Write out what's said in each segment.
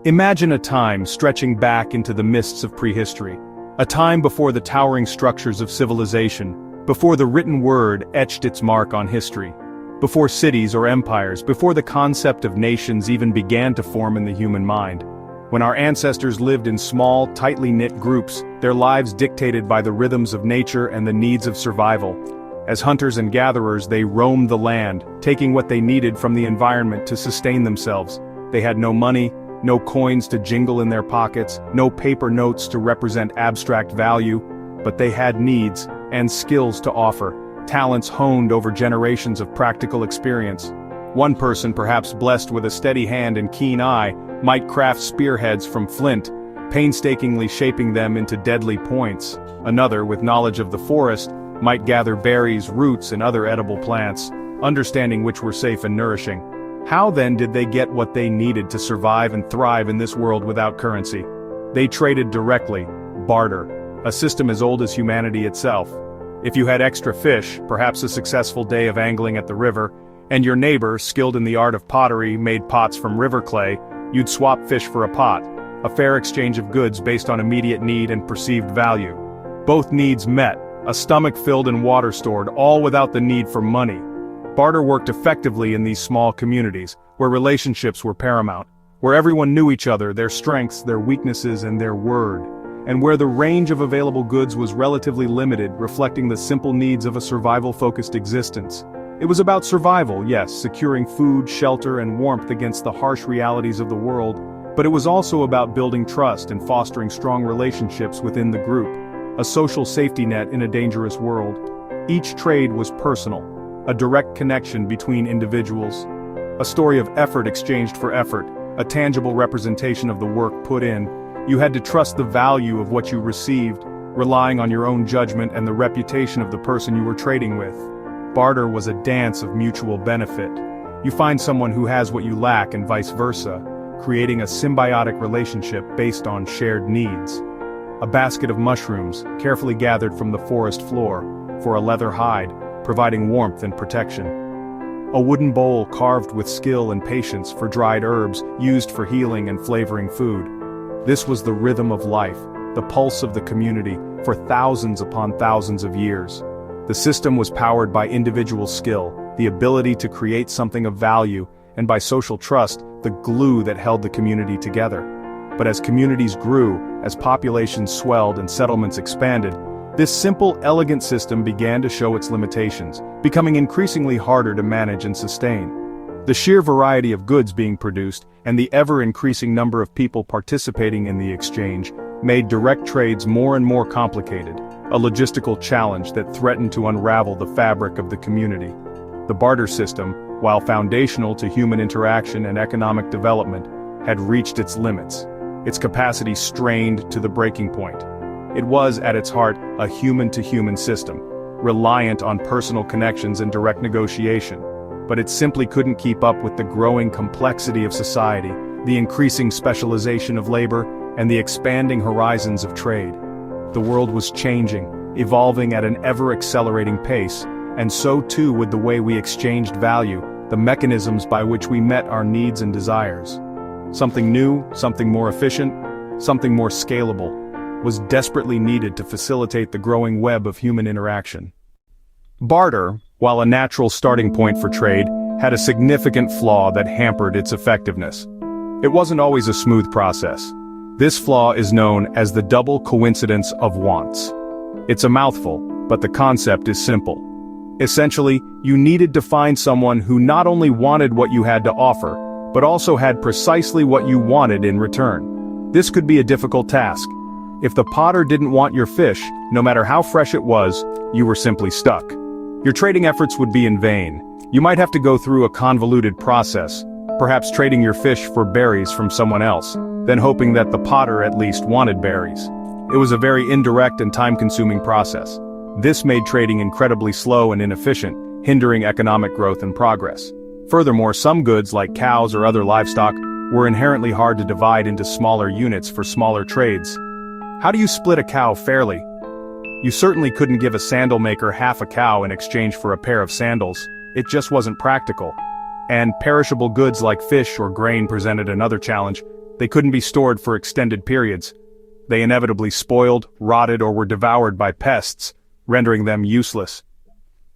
Imagine a time stretching back into the mists of prehistory. A time before the towering structures of civilization, before the written word etched its mark on history, before cities or empires, before the concept of nations even began to form in the human mind. When our ancestors lived in small, tightly knit groups, their lives dictated by the rhythms of nature and the needs of survival. As hunters and gatherers, they roamed the land, taking what they needed from the environment to sustain themselves. They had no money, no coins to jingle in their pockets, no paper notes to represent abstract value, but they had needs and skills to offer, talents honed over generations of practical experience. One person, perhaps blessed with a steady hand and keen eye, might craft spearheads from flint, painstakingly shaping them into deadly points. Another, with knowledge of the forest, might gather berries, roots, and other edible plants, understanding which were safe and nourishing. How then did they get what they needed to survive and thrive in this world without currency? They traded directly, barter, a system as old as humanity itself. If you had extra fish, perhaps a successful day of angling at the river, and your neighbor, skilled in the art of pottery, made pots from river clay, you'd swap fish for a pot, a fair exchange of goods based on immediate need and perceived value. Both needs met, a stomach filled and water stored, all without the need for money. Barter worked effectively in these small communities, where relationships were paramount, where everyone knew each other, their strengths, their weaknesses, and their word, and where the range of available goods was relatively limited, reflecting the simple needs of a survival-focused existence. It was about survival, yes, securing food, shelter, and warmth against the harsh realities of the world, but it was also about building trust and fostering strong relationships within the group, a social safety net in a dangerous world. Each trade was personal, a direct connection between individuals, a story of effort exchanged for effort, a tangible representation of the work put in. You had to trust the value of what you received, relying on your own judgment and the reputation of the person you were trading with. Barter was a dance of mutual benefit. You find someone who has what you lack and vice versa, creating a symbiotic relationship based on shared needs. A basket of mushrooms, carefully gathered from the forest floor, for a leather hide, providing warmth and protection. A wooden bowl carved with skill and patience for dried herbs used for healing and flavoring food. This was the rhythm of life, the pulse of the community, for thousands upon thousands of years. The system was powered by individual skill, the ability to create something of value, and by social trust, the glue that held the community together. But as communities grew, as populations swelled and settlements expanded, this simple, elegant system began to show its limitations, becoming increasingly harder to manage and sustain. The sheer variety of goods being produced, and the ever-increasing number of people participating in the exchange, made direct trades more and more complicated, a logistical challenge that threatened to unravel the fabric of the community. The barter system, while foundational to human interaction and economic development, had reached its limits, its capacity strained to the breaking point. It was, at its heart, a human-to-human system, reliant on personal connections and direct negotiation. But it simply couldn't keep up with the growing complexity of society, the increasing specialization of labor, and the expanding horizons of trade. The world was changing, evolving at an ever-accelerating pace, and so too would the way we exchanged value, the mechanisms by which we met our needs and desires. Something new, something more efficient, something more scalable, was desperately needed to facilitate the growing web of human interaction. Barter, while a natural starting point for trade, had a significant flaw that hampered its effectiveness. It wasn't always a smooth process. This flaw is known as the double coincidence of wants. It's a mouthful, but the concept is simple. Essentially, you needed to find someone who not only wanted what you had to offer, but also had precisely what you wanted in return. This could be a difficult task. If the potter didn't want your fish, no matter how fresh it was, you were simply stuck. Your trading efforts would be in vain. You might have to go through a convoluted process, perhaps trading your fish for berries from someone else, then hoping that the potter at least wanted berries. It was a very indirect and time-consuming process. This made trading incredibly slow and inefficient, hindering economic growth and progress. Furthermore, some goods like cows or other livestock were inherently hard to divide into smaller units for smaller trades. How do you split a cow fairly? You certainly couldn't give a sandal maker half a cow in exchange for a pair of sandals. It just wasn't practical. And perishable goods like fish or grain presented another challenge. They couldn't be stored for extended periods. They inevitably spoiled, rotted, or were devoured by pests, rendering them useless.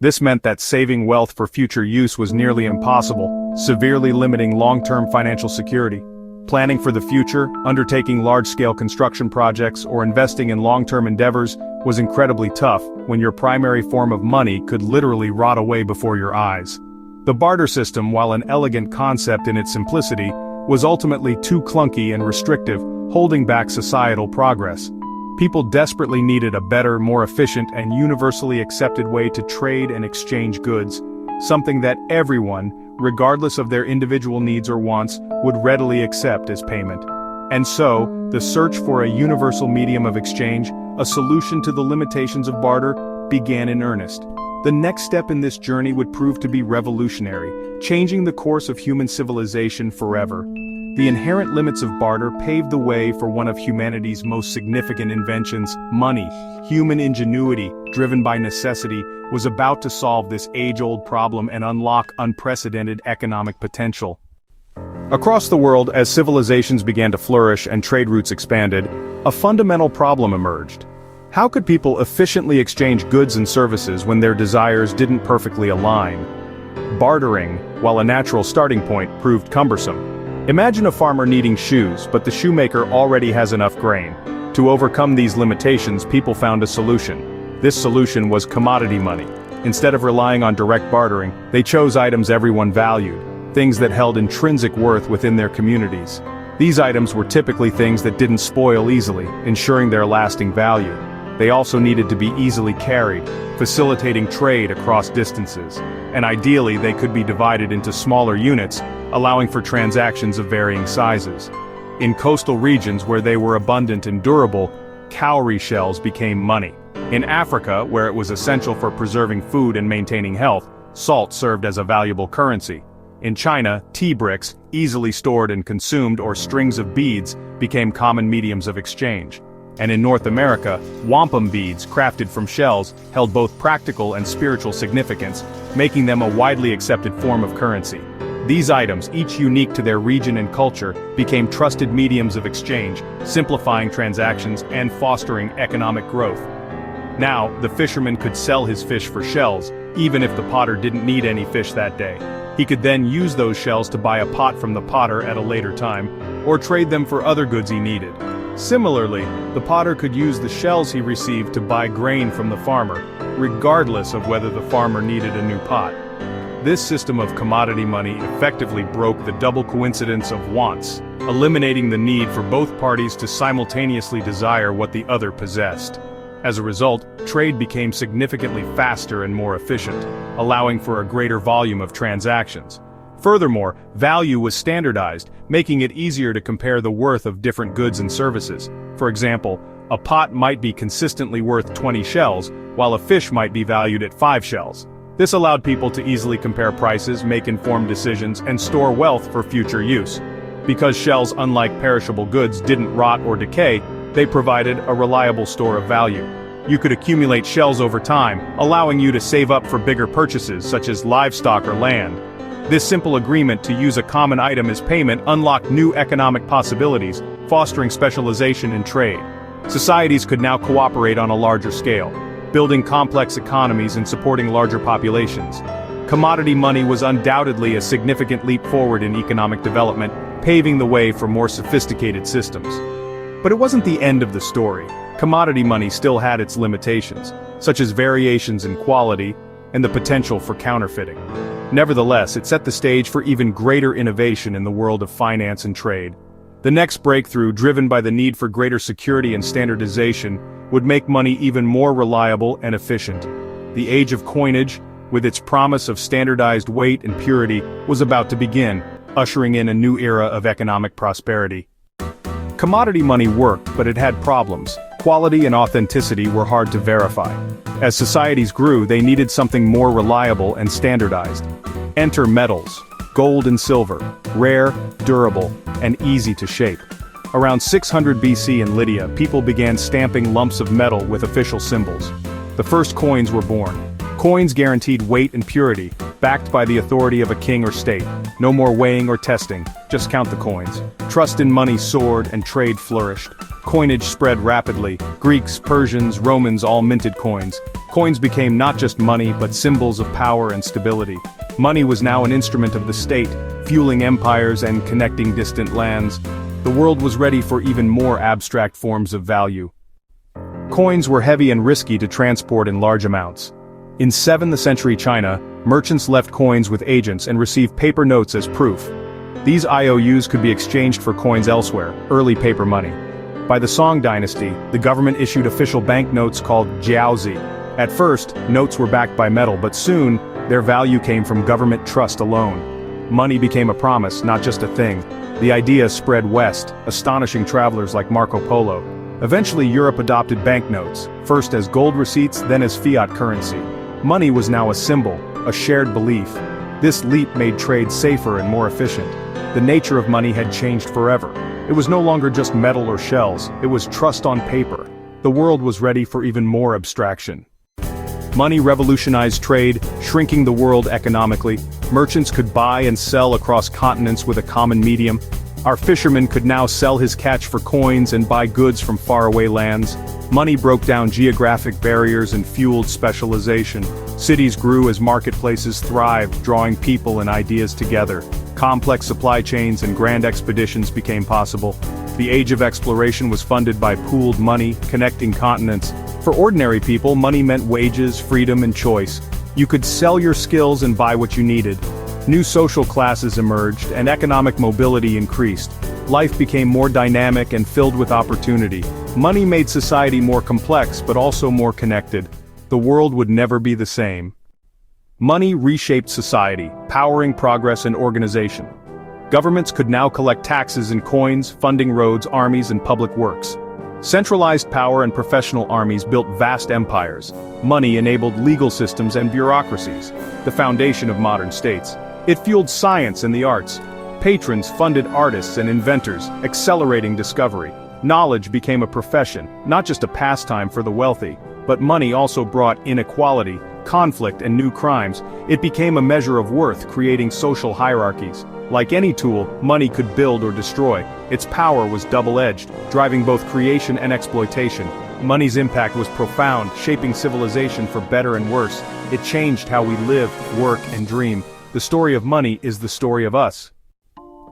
This meant that saving wealth for future use was nearly impossible, severely limiting long-term financial security. Planning for the future, undertaking large-scale construction projects, or investing in long-term endeavors was incredibly tough when your primary form of money could literally rot away before your eyes. The barter system, while an elegant concept in its simplicity, was ultimately too clunky and restrictive, holding back societal progress. People desperately needed a better, more efficient, and universally accepted way to trade and exchange goods, something that everyone, regardless of their individual needs or wants, would readily accept as payment. And so, the search for a universal medium of exchange, a solution to the limitations of barter, began in earnest. The next step in this journey would prove to be revolutionary, changing the course of human civilization forever. The inherent limits of barter paved the way for one of humanity's most significant inventions, money. Human ingenuity, driven by necessity, was about to solve this age-old problem and unlock unprecedented economic potential. Across the world, as civilizations began to flourish and trade routes expanded, a fundamental problem emerged. How could people efficiently exchange goods and services when their desires didn't perfectly align? Bartering, while a natural starting point, proved cumbersome. Imagine a farmer needing shoes, but the shoemaker already has enough grain. To overcome these limitations, people found a solution. This solution was commodity money. Instead of relying on direct bartering, they chose items everyone valued, things that held intrinsic worth within their communities. These items were typically things that didn't spoil easily, ensuring their lasting value. They also needed to be easily carried, facilitating trade across distances. And ideally, they could be divided into smaller units, allowing for transactions of varying sizes. In coastal regions where they were abundant and durable, cowrie shells became money. In Africa, where it was essential for preserving food and maintaining health, salt served as a valuable currency. In China, tea bricks, easily stored and consumed, or strings of beads, became common mediums of exchange. And in North America, wampum beads crafted from shells held both practical and spiritual significance, making them a widely accepted form of currency. These items, each unique to their region and culture, became trusted mediums of exchange, simplifying transactions and fostering economic growth. Now, the fisherman could sell his fish for shells, even if the potter didn't need any fish that day. He could then use those shells to buy a pot from the potter at a later time, or trade them for other goods he needed. Similarly, the potter could use the shells he received to buy grain from the farmer, regardless of whether the farmer needed a new pot. This system of commodity money effectively broke the double coincidence of wants, eliminating the need for both parties to simultaneously desire what the other possessed. As a result, trade became significantly faster and more efficient, allowing for a greater volume of transactions. Furthermore, value was standardized, making it easier to compare the worth of different goods and services. For example, a pot might be consistently worth 20 shells, while a fish might be valued at 5 shells. This allowed people to easily compare prices, make informed decisions, and store wealth for future use. Because shells, unlike perishable goods, didn't rot or decay, they provided a reliable store of value. You could accumulate shells over time, allowing you to save up for bigger purchases such as livestock or land. This simple agreement to use a common item as payment unlocked new economic possibilities, fostering specialization in trade. Societies could now cooperate on a larger scale, building complex economies and supporting larger populations. Commodity money was undoubtedly a significant leap forward in economic development, paving the way for more sophisticated systems. But it wasn't the end of the story. Commodity money still had its limitations, such as variations in quality and the potential for counterfeiting. Nevertheless, it set the stage for even greater innovation in the world of finance and trade. The next breakthrough, driven by the need for greater security and standardization, would make money even more reliable and efficient. The age of coinage, with its promise of standardized weight and purity, was about to begin, ushering in a new era of economic prosperity. Commodity money worked, but it had problems. Quality and authenticity were hard to verify. As societies grew, they needed something more reliable and standardized. Enter metals, gold and silver, rare, durable, and easy to shape. Around 600 BC in Lydia, people began stamping lumps of metal with official symbols. The first coins were born. Coins guaranteed weight and purity, backed by the authority of a king or state. No more weighing or testing, just count the coins. Trust in money soared and trade flourished. Coinage spread rapidly. Greeks, Persians, Romans all minted coins. Coins became not just money but symbols of power and stability. Money was now an instrument of the state, fueling empires and connecting distant lands. The world was ready for even more abstract forms of value. Coins were heavy and risky to transport in large amounts. In 7th century China, merchants left coins with agents and received paper notes as proof. These IOUs could be exchanged for coins elsewhere, early paper money. By the Song dynasty, the government issued official banknotes called jiaozi. At first, notes were backed by metal, but soon, their value came from government trust alone. Money became a promise, not just a thing. The idea spread west, astonishing travelers like Marco Polo. Eventually Europe adopted banknotes, first as gold receipts, then as fiat currency. Money was now a symbol, a shared belief. This leap made trade safer and more efficient. The nature of money had changed forever. It was no longer just metal or shells, it was trust on paper. The world was ready for even more abstraction. Money revolutionized trade, shrinking the world economically. Merchants could buy and sell across continents with a common medium. Our fisherman could now sell his catch for coins and buy goods from faraway lands. Money broke down geographic barriers and fueled specialization. Cities grew as marketplaces thrived, drawing people and ideas together. Complex supply chains and grand expeditions became possible. The age of exploration was funded by pooled money, connecting continents. For ordinary people, money meant wages, freedom, and choice. You could sell your skills and buy what you needed. New social classes emerged, and economic mobility increased. Life became more dynamic and filled with opportunity. Money made society more complex but also more connected. The world would never be the same. Money reshaped society, powering progress and organization. Governments could now collect taxes in coins, funding roads, armies, and public works. Centralized power and professional armies built vast empires. Money enabled legal systems and bureaucracies, the foundation of modern states. It fueled science and the arts. Patrons funded artists and inventors, accelerating discovery. Knowledge became a profession, not just a pastime for the wealthy, but money also brought inequality, conflict, and new crimes. It became a measure of worth, creating social hierarchies. Like any tool, money could build or destroy. Its power was double-edged, driving both creation and exploitation. Money's impact was profound, shaping civilization for better and worse. It changed how we live, work, and dream. The story of money is the story of us.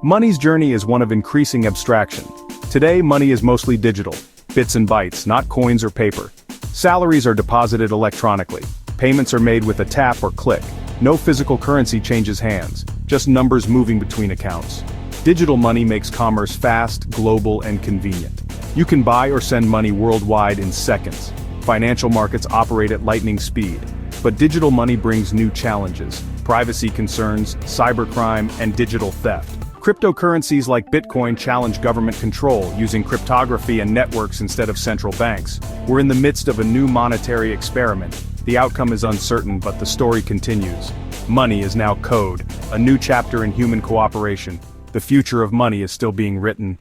Money's journey is one of increasing abstraction. Today, money is mostly digital, bits and bytes, not coins or paper. Salaries are deposited electronically. Payments are made with a tap or click. No physical currency changes hands, just numbers moving between accounts. Digital money makes commerce fast, global, and convenient. You can buy or send money worldwide in seconds. Financial markets operate at lightning speed. But digital money brings new challenges: privacy concerns, cybercrime, and digital theft. Cryptocurrencies like Bitcoin challenge government control, using cryptography and networks instead of central banks. We're in the midst of a new monetary experiment. The outcome is uncertain, but the story continues. Money is now code, a new chapter in human cooperation. The future of money is still being written.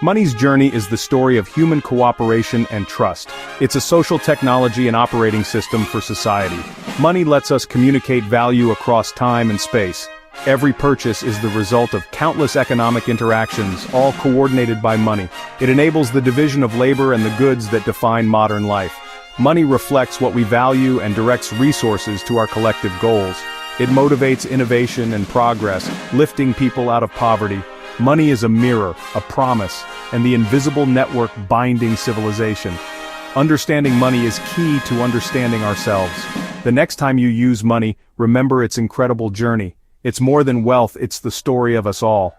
Money's journey is the story of human cooperation and trust. It's a social technology and operating system for society. Money lets us communicate value across time and space. Every purchase is the result of countless economic interactions, all coordinated by money. It enables the division of labor and the goods that define modern life. Money reflects what we value and directs resources to our collective goals. It motivates innovation and progress, lifting people out of poverty. Money is a mirror, a promise, and the invisible network binding civilization. Understanding money is key to understanding ourselves. The next time you use money, remember its incredible journey. It's more than wealth, it's the story of us all.